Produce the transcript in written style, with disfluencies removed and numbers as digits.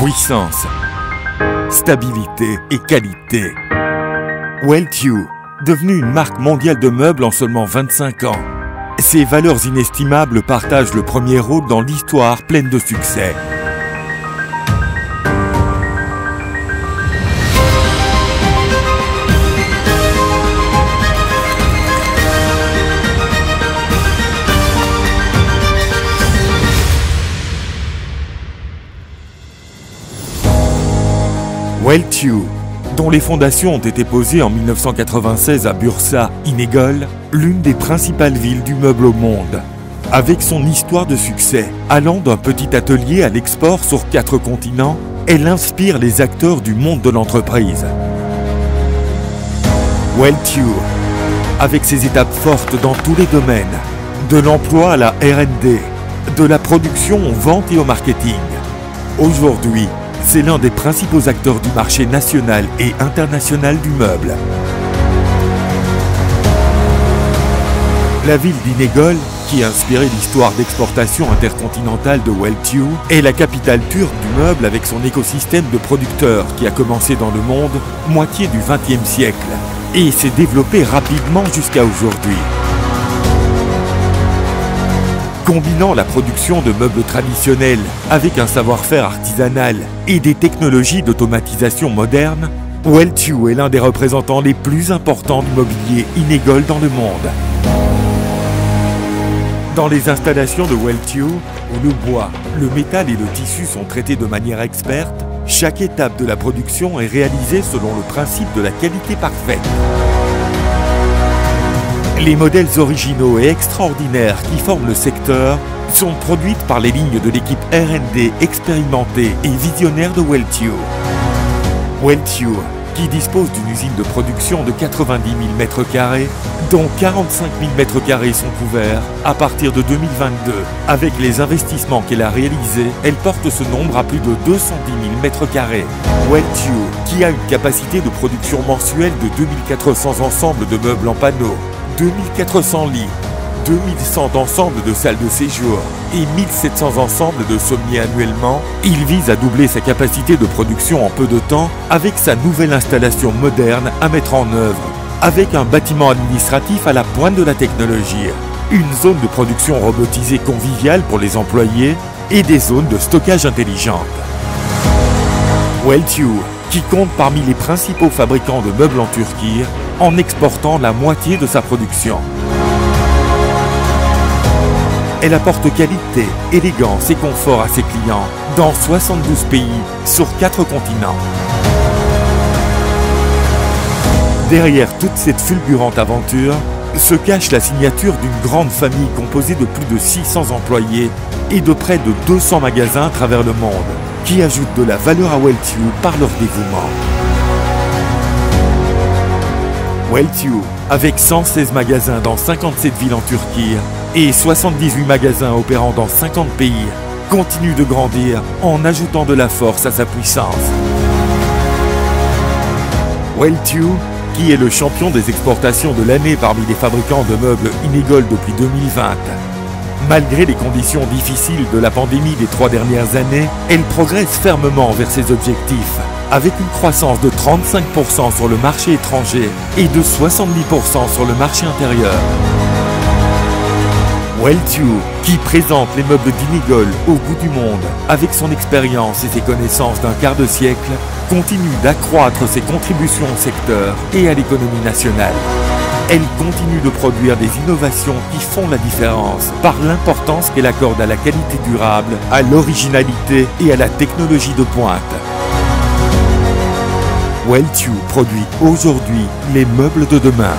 puissance, stabilité et qualité. Weltue, devenue une marque mondiale de meubles en seulement 25 ans. Ses valeurs inestimables partagent le premier rôle dans l'histoire pleine de succès. Weltue, dont les fondations ont été posées en 1996 à Bursa, Inegöl, l'une des principales villes du meuble au monde. Avec son histoire de succès, allant d'un petit atelier à l'export sur 4 continents, elle inspire les acteurs du monde de l'entreprise. Weltue, avec ses étapes fortes dans tous les domaines, de l'emploi à la R&D, de la production aux ventes et au marketing. Aujourd'hui, c'est l'un des principaux acteurs du marché national et international du meuble. La ville d'Inegöl, qui a inspiré l'histoire d'exportation intercontinentale de Weltue, est la capitale turque du meuble avec son écosystème de producteurs qui a commencé dans le monde moitié du XXe siècle et s'est développé rapidement jusqu'à aujourd'hui. Combinant la production de meubles traditionnels avec un savoir-faire artisanal et des technologies d'automatisation modernes, Weltue est l'un des représentants les plus importants du mobilier Inegöl dans le monde. Dans les installations de Weltue, où le bois, le métal et le tissu sont traités de manière experte, chaque étape de la production est réalisée selon le principe de la qualité parfaite. Les modèles originaux et extraordinaires qui forment le secteur sont produites par les lignes de l'équipe R&D expérimentée et visionnaire de Weltue. Weltue, qui dispose d'une usine de production de 90 000 m², dont 45 000 m² sont couverts à partir de 2022. Avec les investissements qu'elle a réalisés, elle porte ce nombre à plus de 210 000 m². Weltue, qui a une capacité de production mensuelle de 2400 ensembles de meubles en panneaux, 2400 lits, 2100 ensembles de salles de séjour et 1700 ensembles de sommiers annuellement, il vise à doubler sa capacité de production en peu de temps avec sa nouvelle installation moderne à mettre en œuvre, avec un bâtiment administratif à la pointe de la technologie, une zone de production robotisée conviviale pour les employés et des zones de stockage intelligentes. Weltue, qui compte parmi les principaux fabricants de meubles en Turquie, en exportant la moitié de sa production. Elle apporte qualité, élégance et confort à ses clients dans 72 pays sur 4 continents. Derrière toute cette fulgurante aventure se cache la signature d'une grande famille composée de plus de 600 employés et de près de 200 magasins à travers le monde, qui ajoutent de la valeur à Weltue par leur dévouement. Weltue, avec 116 magasins dans 57 villes en Turquie et 78 magasins opérant dans 50 pays, continue de grandir en ajoutant de la force à sa puissance. Weltue, qui est le champion des exportations de l'année parmi les fabricants de meubles Inegöl depuis 2020. Malgré les conditions difficiles de la pandémie des 3 dernières années, elle progresse fermement vers ses objectifs, avec une croissance de 35% sur le marché étranger et de 70% sur le marché intérieur. Weltue, qui présente les meubles d'Inegöl au bout du monde, avec son expérience et ses connaissances d'un quart de siècle, continue d'accroître ses contributions au secteur et à l'économie nationale. Elle continue de produire des innovations qui font la différence par l'importance qu'elle accorde à la qualité durable, à l'originalité et à la technologie de pointe. Weltue produit aujourd'hui les meubles de demain.